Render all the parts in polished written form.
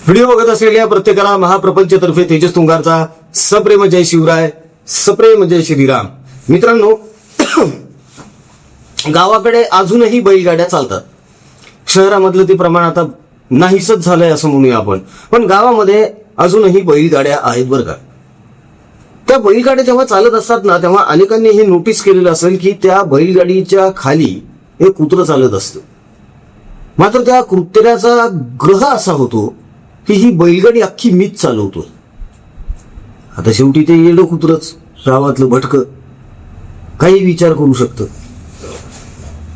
Video बघत असलेल्या प्रत्येकाला महाप्रपंचतर्फे तेजस तुंगारचा सप्रेम जय शिवराय, सप्रेम जय श्रीराम. मित्रांनो, गावाकडे अजूनही बैलगाड्या चालतात. शहरामधलं ते प्रमाण आता नाहीसच झालंय असं म्हणूया आपण, पण गावामध्ये अजूनही बैलगाड्या आहेत बरं का. त्या बैलगाड्या जेव्हा चालत असतात ना, तेव्हा अनेकांनी हे नोटीस केलेलं असेल की त्या बैलगाडीच्या खाली एक कुत्रं चालत असतं. मात्र त्या कुत्र्याचा ग्रह असा होतो की ही बैलगाडी अख्खी मीच चालवतो. आता शेवटी ते येडं कुत्रच, गावातलं भटकं, काही विचार करू शकतं.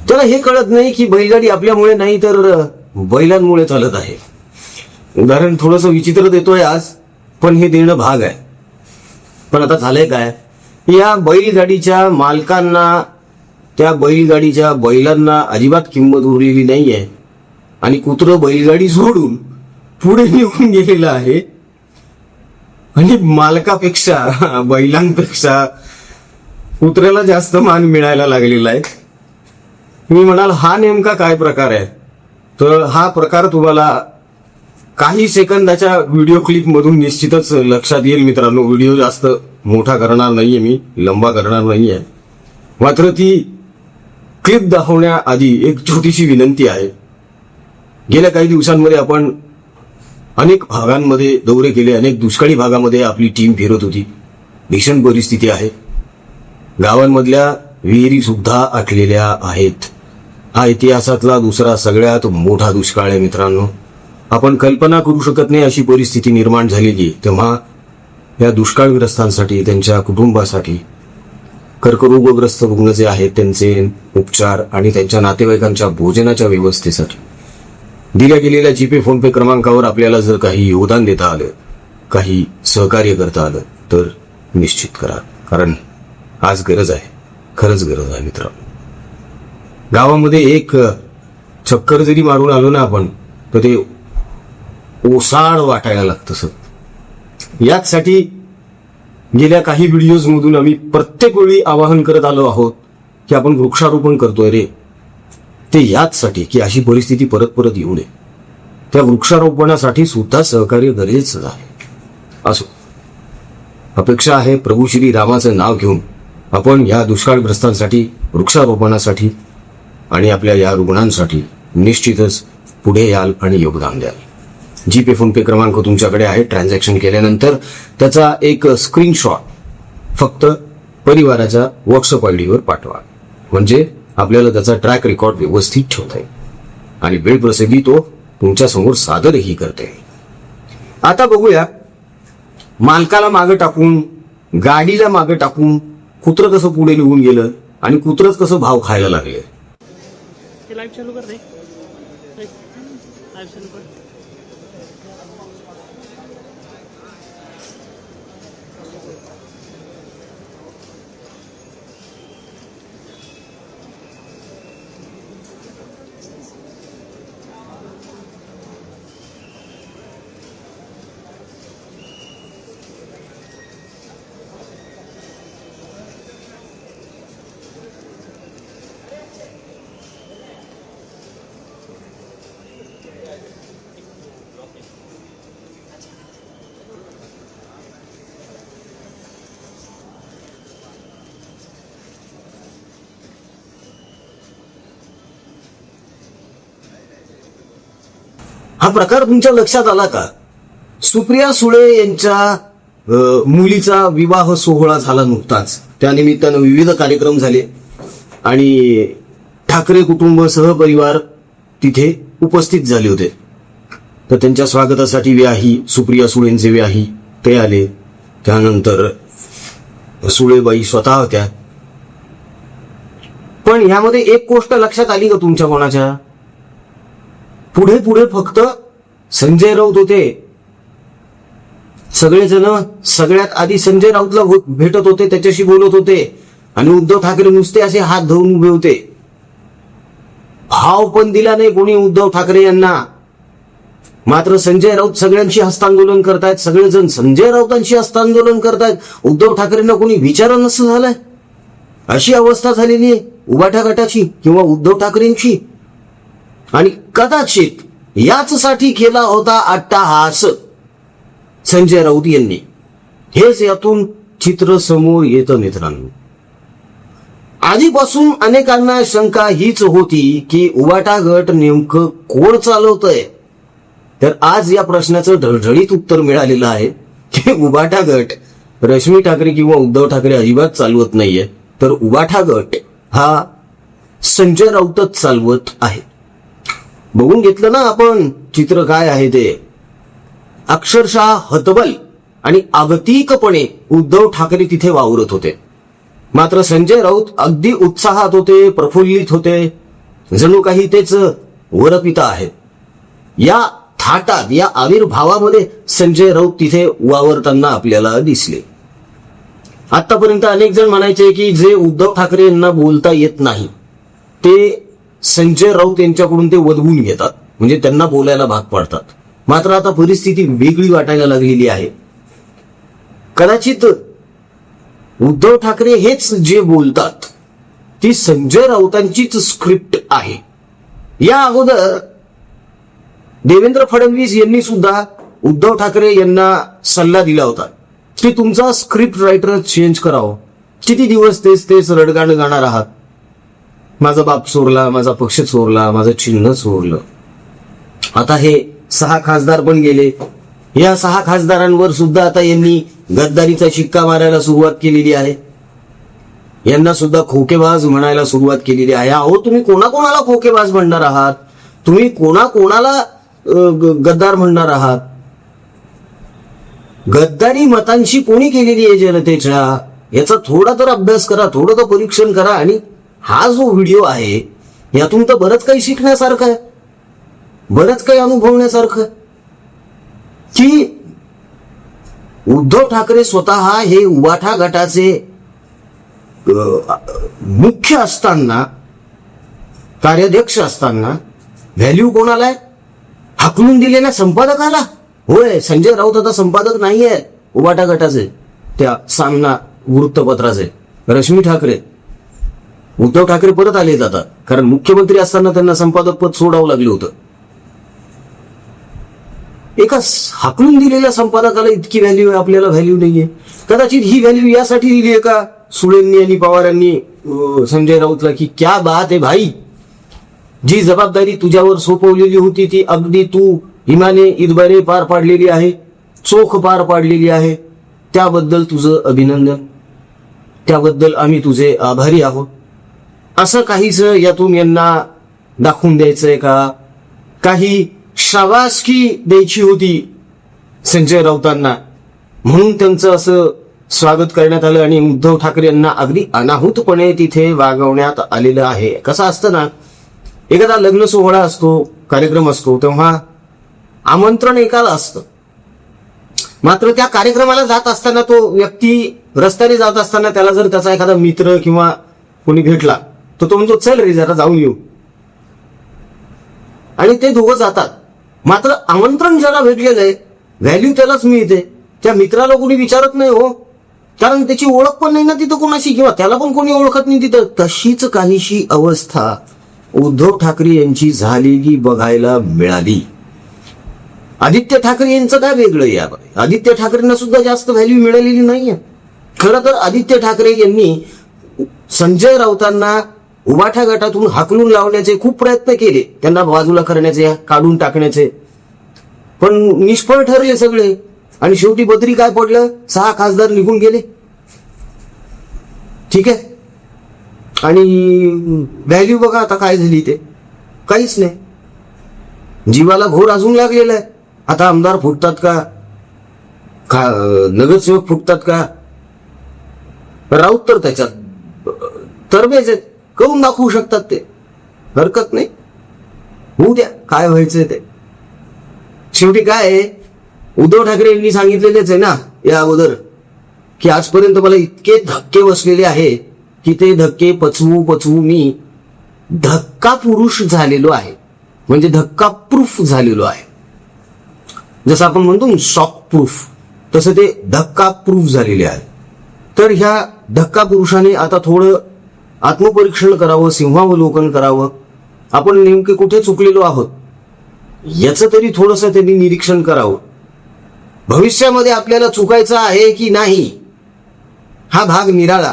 त्याला हे कळत नाही की बैलगाडी आपल्यामुळे नाही तर बैलांमुळे चालत आहे. उदाहरण थोडंसं विचित्र देतोय आज, पण हे देणं भाग आहे. पण आता झालंय काय, या बैलगाडीच्या मालकांना, त्या बैलगाडीच्या बैलांना अजिबात किंमत उरलेली नाहीये आणि कुत्रं बैलगाडी सोडून पुढे निघून गेलेलं आहे. आणि मालकापेक्षा, बैलांपेक्षा कुत्र्याला जास्त मान मिळायला लागलेला आहे. तुम्ही म्हणाल हा नेमका काय प्रकार आहे, तर हा प्रकार तुम्हाला काही सेकंदाच्या व्हिडिओ क्लिप मधून निश्चितच लक्षात येईल. मित्रांनो, व्हिडिओ जास्त मोठा करणार नाहीये, मी लंबा करणार नाहीये. मात्र ती क्लिप दाखवण्याआधी एक छोटीशी विनंती आहे. गेल्या काही दिवसांमध्ये आपण अनेक भागांमध्ये दौरे केले, अनेक दुष्काळी भागामध्ये आपली टीम फिरत होती. भीषण परिस्थिती आहे, गावांमधल्या विहिरी सुद्धा आटलेल्या आहेत. हा इतिहासातला दुसरा सगळ्यात मोठा दुष्काळ आहे मित्रांनो. आपण कल्पना करू शकत नाही अशी परिस्थिती निर्माण झालेली. तेव्हा या दुष्काळग्रस्तांसाठी, त्यांच्या कुटुंबासाठी, कर्करोगग्रस्त रुग्ण जे आहेत त्यांचे उपचार आणि त्यांच्या नातेवाईकांच्या भोजनाच्या व्यवस्थेसाठी दिल्या गेलेल्या जीपे फोनपे क्रमांकावर आपल्याला जर काही योगदान देता आलं, काही सहकार्य करता आलं तर निश्चित करा. कारण आज गरज आहे, खरंच गरज आहे मित्रांनो. गावामध्ये एक चक्कर जरी मारून आलो ना आपण, तर ते ओसाड वाटायला लागतं सर. याचसाठी गेल्या काही व्हिडिओज मधून आम्ही प्रत्येक वेळी आवाहन करत आलो आहोत की आपण वृक्षारोपण करतोय रे. ते याचसाठी की अशी परिस्थिती परत परत येऊ नये. त्या वृक्षारोपणासाठी सुद्धा सहकार्य गरजेचं आहे. असो, अपेक्षा आहे प्रभू श्री रामाचं नाव घेऊन आपण या दुष्काळग्रस्तांसाठी, वृक्षारोपणासाठी आणि आपल्या या रुग्णांसाठी निश्चितच पुढे याल आणि योगदान द्याल. जीपे फोनपे क्रमांक तुमच्याकडे आहे. ट्रान्झॅक्शन केल्यानंतर त्याचा एक स्क्रीनशॉट फक्त परिवाराच्या व्हॉट्सअप आयडीवर पाठवा, म्हणजे आपल्याला त्याचा ट्रॅक रेकॉर्ड व्यवस्थित ठेवता येईल आणि वेळ प्रसंगी तो तुमच्या समोर सादरही करते. आता बघूया, मालकाला मागं टाकून, गाडीला मागं टाकून कुत्रं कसं पुढे निघून गेलं आणि कुत्रंच कसं भाव खायला लागले. लाईव्ह चालू कर रे, लाईव्ह चालू कर. हा प्रकार तुमच्या लक्षात आला का? सुप्रिया सुळे यांच्या मुलीचा विवाह सोहळा झाला नुकताच. त्यानिमित्तानं विविध कार्यक्रम झाले आणि ठाकरे कुटुंब सहपरिवार तिथे उपस्थित झाले होते. तर त्यांच्या स्वागतासाठी व्याही, सुप्रिया सुळेंचे व्याही ते आले. त्यानंतर सुळेबाई स्वतः होत्या. पण ह्यामध्ये एक गोष्ट लक्षात आली का तुमच्या कोणाच्या? पुढे पुढे फक्त संजय राऊत होते. सगळेजण सगळ्यात आधी संजय राऊतला भेटत होते, त्याच्याशी बोलत होते आणि उद्धव ठाकरे नुसते असे हात धरून उभे होते. भाव पण दिला नाही कोणी उद्धव ठाकरे यांना. मात्र संजय राऊत सगळ्यांशी हस्तांदोलन करतायत, सगळेजण संजय राऊतांशी हस्तांदोलन करतायत. उद्धव ठाकरेंना कोणी विचार नसं झालंय. अशी अवस्था झालेली आहे उभाठा गटाची किंवा उद्धव ठाकरेंची. आणि कदाचित याचसाठी केला होता अट्टाहास संजय राऊत यांनी. हेच यातून चित्र समोर येतं मित्रांनो. आधीपासून अनेकांना शंका हीच होती की उबाटा गट नेमकं कोण चालवतंय. तर आज या प्रश्नाचं ढळढळीत उत्तर मिळालेलं आहे की उबाटा गट रश्मी ठाकरे किंवा उद्धव ठाकरे अजिबात चालवत नाहीये, तर उबाटा गट हा संजय राऊतच चालवत आहे. बघून घेतलं ना आपण चित्र काय आहे ते. अक्षरशः हतबल आणि आगतिकपणे उद्धव ठाकरे तिथे वावरत होते, मात्र संजय राऊत अगदी उत्साहात होते, प्रफुल्लित होते, जणू काही तेच वरपिता आहेत. या थाटात, या आविर्भावामध्ये संजय राऊत तिथे वावरताना आपल्याला दिसले. आतापर्यंत अनेक जण म्हणायचे की जे उद्धव ठाकरे यांना बोलता येत नाही ते संजय राऊत यांच्याकडून ते वदवून घेतात, म्हणजे त्यांना बोलायला भाग पाडतात. मात्र आता परिस्थिती वेगळी वाटायला लागलेली आहे. कदाचित उद्धव ठाकरे हेच जे बोलतात ती संजय राऊतांचीच स्क्रिप्ट आहे. या अगोदर देवेंद्र फडणवीस यांनी सुद्धा उद्धव ठाकरे यांना सल्ला दिला होता की तुमचा स्क्रिप्ट रायटर चेंज करावं. किती दिवस तेच तेच रडगाणं गाणार आहात. माझा बाप चोरला, माझा पक्ष चोरला, माझं चिन्ह चोरलं. आता हे 6 खासदार पण गेले. या 6 खासदारांवर सुद्धा आता यांनी गद्दारीचा शिक्का मारायला सुरुवात केलेली आहे. यांना सुद्धा खोकेबाज म्हणायला सुरुवात केलेली आहे. अहो, तुम्ही कोणाकोणाला खोकेबाज म्हणणार आहात? तुम्ही कोणाकोणाला गद्दार म्हणणार आहात? गद्दारी मतांशी कोणी केलेली आहे जनतेच्या? याचा थोडा तर अभ्यास करा, थोडं तर परीक्षण करा. आणि हा जो व्हिडिओ आहे यातून तर बरंच काही शिकण्यासारखं आहे, बरंच काही अनुभवण्यासारखं, की उद्धव ठाकरे स्वतः हे उबाठा गटाचे मुख्य असताना, कार्याध्यक्ष असताना व्हॅल्यू कोणाला आहे? हाकलून दिले ना संपादकाला. होय, संजय राऊत आता संपादक नाहीये उबाठा गटाचे, त्या सामना वृत्तपत्राचे. रश्मी ठाकरे, उद्धव ठाकरे परत आले जातात, कारण मुख्यमंत्री असताना त्यांना संपादक पद सोडावं लागलं होतं. एका हाकलून दिलेल्या संपादकाला इतकी व्हॅल्यू आहे, आपल्याला व्हॅल्यू नाहीये. कदाचित ही व्हॅल्यू यासाठी दिली आहे का सुळेंनी आणि पवारांनी संजय राऊतला, की क्या बात आहे भाई, जी जबाबदारी तुझ्यावर सोपवलेली होती ती अगदी तू इमाने इतबारे पार पाडलेली आहे, चोख पार पाडलेली आहे. त्याबद्दल तुझं अभिनंदन, त्याबद्दल आम्ही तुझे आभारी आहोत. असं काहीच यातून यांना दाखवून द्यायचंय का? काही शाबासकी द्यायची होती संजय राऊतांना, म्हणून त्यांचं असं स्वागत करण्यात आलं आणि उद्धव ठाकरे यांना अगदी अनाहूतपणे तिथे वागवण्यात आलेलं आहे. कसं असतं ना, एखादा लग्न सोहळा असतो, कार्यक्रम असतो, तेव्हा आमंत्रण एकाला असतं, मात्र त्या कार्यक्रमाला जात असताना तो व्यक्ती रस्त्याने जात असताना त्याला जर त्याचा एखादा मित्र किंवा कोणी भेटला तर तो म्हणतो चल रे जरा जाऊन येऊ, आणि ते दोघं जातात. मात्र आमंत्रण ज्याला भेटलेलं आहे व्हॅल्यू त्यालाच मिळते, त्या मित्राला कोणी विचारत नाही हो, कारण त्याची ओळख पण नाही ना तिथं कोणाशी, किंवा त्याला पण कोणी ओळखत नाही तिथं. तशीच काहीशी अवस्था उद्धव ठाकरे यांची झालेली बघायला मिळाली. आदित्य ठाकरे यांचं काय वेगळं यामध्ये? आदित्य ठाकरेंना सुद्धा जास्त व्हॅल्यू मिळालेली नाहीये. खरं तर आदित्य ठाकरे यांनी संजय राऊतांना उबाठा गटातून हाकलून लावण्याचे खूप प्रयत्न केले, त्यांना बाजूला करण्याचे, काढून टाकण्याचे, पण निष्फळ ठरले सगळे. आणि शेवटी बदरी काय पडलं, 6 खासदार निघून गेले. ठीक आहे, आणि व्हॅल्यू बघा आता काय झाली, ते काहीच नाही. जीवाला घोर अजून लागलेला आहे. आता आमदार फुटतात का, नगरसेवक फुटतात का? राऊत तर त्याच्यात तरबेज आहेत, करून दाखवू शकतात ते, हरकत नाही, होऊ द्या, काय व्हायचंय ते. शेवटी काय आहे, उद्धव ठाकरे यांनी सांगितलेलेच आहे ना या अगोदर, की आजपर्यंत मला इतके धक्के बसलेले आहे की ते धक्के पचवू मी धक्का पुरुष झालेलो आहे, म्हणजे धक्का प्रूफ झालेलो आहे. जसं आपण म्हणतो शॉक प्रूफ, तसं ते धक्का प्रूफ झालेले आहे. तर ह्या धक्का पुरुषाने आता थोडं आत्मपरीक्षण करावं, सिंहावलोकन करावं, आपण नेमके कुठे चुकलेलो आहोत. याचं तरी थोडंसं त्यांनी निरीक्षण करावं. भविष्यामध्ये आपल्याला चुकायचं आहे की नाही हा भाग निराळा,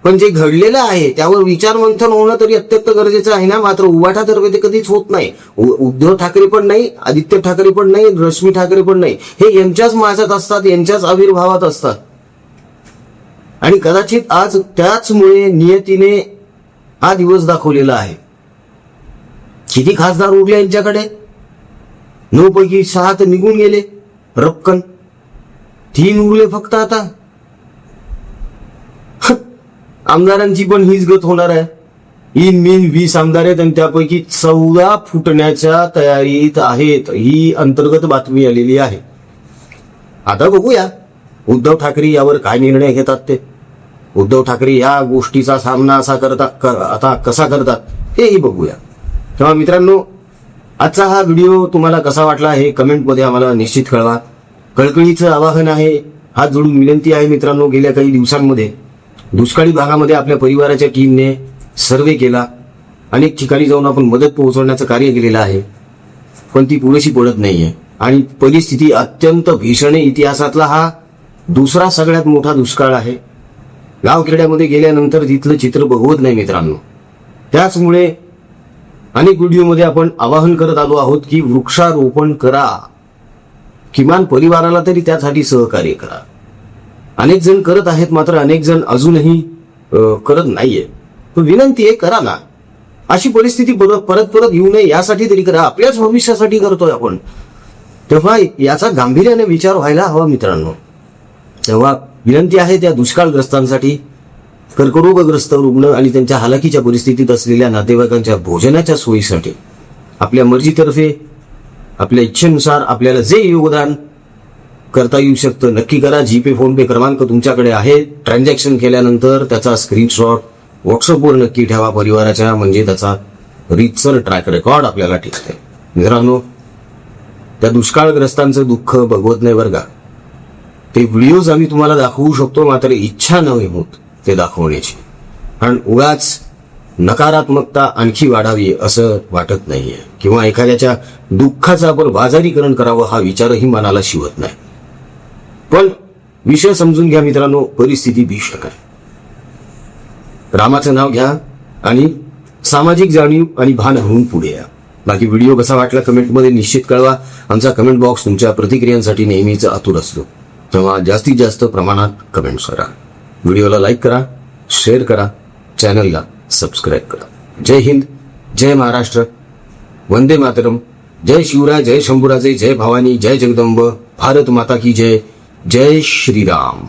पण जे घडलेलं आहे त्यावर विचारमंथन होणं तरी अत्यंत गरजेचं आहे ना. मात्र उभाठातर्फे ते कधीच होत नाही. उद्धव ठाकरे पण नाही, आदित्य ठाकरे पण नाही, रश्मी ठाकरे पण नाही. हे यांच्याच माझ्यात असतात, यांच्याच आविर्भावात असतात. आणि कदाचित आज त्याचमुळे नियतीने हा दिवस दाखवलेला आहे. किती खासदार उरले यांच्याकडे? 9 पैकी 6 तर निघून गेले रपकन. 3 उरले फक्त आता. आमदारांची पण हीच गत होणार आहे. इन मिन 20 आमदार आहेत आणि त्यापैकी 14 फुटण्याच्या तयारीत आहेत. ही अंतर्गत बातमी आलेली आहे. आता बघूया उद्धव ठाकरे यावर काय निर्णय घेतात ते. उद्धव ठाकरे या गोष्टीचा सामना आता कसा करतात हेही बघूया. तेव्हा मित्रांनो, आजचा हा व्हिडिओ तुम्हाला कसा वाटला हे कमेंटमध्ये आम्हाला निश्चित कळवा. कळकळीचं आवाहन आहे, हात जोडून विनंती आहे मित्रांनो. गेल्या काही दिवसांमध्ये दुष्काळी भागामध्ये आपल्या परिवाराच्या टीमने सर्वे केला. अनेक ठिकाणी जाऊन आपण मदत पोहोचवण्याचं कार्य केलेलं आहे, पण ती पुरेशी पडत नाहीये. आणि परिस्थिती अत्यंत भीषण आहे. इतिहासातला हा दुसरा सगळ्यात मोठा दुष्काळ आहे. गावखेड्यामध्ये गेल्यानंतर तिथलं चित्र बघवत नाही मित्रांनो. त्याचमुळे अनेक व्हिडिओमध्ये आपण आवाहन करत आलो आहोत की वृक्षारोपण करा, किमान परिवाराला तरी त्यासाठी सहकार्य करा. अनेक जण करत आहेत, मात्र अनेक जण अजूनही करत नाहीये. तो विनंती आहे, करा ना. अशी परिस्थिती परत येऊ नये यासाठी तरी करा. आपल्याच भविष्यासाठी करतोय आपण, तेव्हा याचा गांभीर्याने विचार व्हायला हवा मित्रांनो. तेव्हा विनंती आहे त्या दुष्काळग्रस्तांसाठी, कर्करोगग्रस्त रुग्ण आणि त्यांच्या हालाकीच्या परिस्थितीत असलेल्या नातेवाईकांच्या भोजनाच्या सोयीसाठी आपल्या मर्जीतर्फे, आपल्या इच्छेनुसार आपल्याला जे योगदान करता येऊ शकतं नक्की करा. जीपे, फोनपे क्रमांक तुमच्याकडे आहे. ट्रान्झॅक्शन केल्यानंतर त्याचा स्क्रीनशॉट व्हॉट्सअपवर नक्की ठेवा परिवाराच्या, म्हणजे त्याचा रीतसर ट्रॅक रेकॉर्ड आपल्याला टिकते. मित्रांनो, त्या दुष्काळग्रस्तांचं दुःख बघवत नाही बरं का. ते व्हिडिओज आम्ही तुम्हाला दाखवू शकतो, मात्र इच्छा नाही होत ते दाखवण्याची. कारण उगाच नकारात्मकता आणखी वाढावी असं वाटत नाहीये, किंवा एखाद्याच्या दुःखाचं आपण बाजारीकरण करावं हा विचारही मनाला शिवत नाही. पण विषय समजून घ्या मित्रांनो, परिस्थिती भीषण आहे. रामाचं नाव घ्या आणि सामाजिक जाणीव आणि भान घेऊन पुढे या. बाकी व्हिडिओ कसा वाटला कमेंटमध्ये निश्चित कळवा. आमचा कमेंट बॉक्स तुमच्या प्रतिक्रियांसाठी नेहमीच आतुर असतो, तेव्हा जास्तीत जास्त प्रमाणात कमेंट्स करा. व्हिडिओला लाईक करा, शेअर करा, चॅनलला सबस्क्राईब करा. जय हिंद, जय महाराष्ट्र, वंदे मातरम, जय शिवराय, जय शंभूराजे, जय भवानी, जय जगदंब, भारत माता की जय, जय श्रीराम.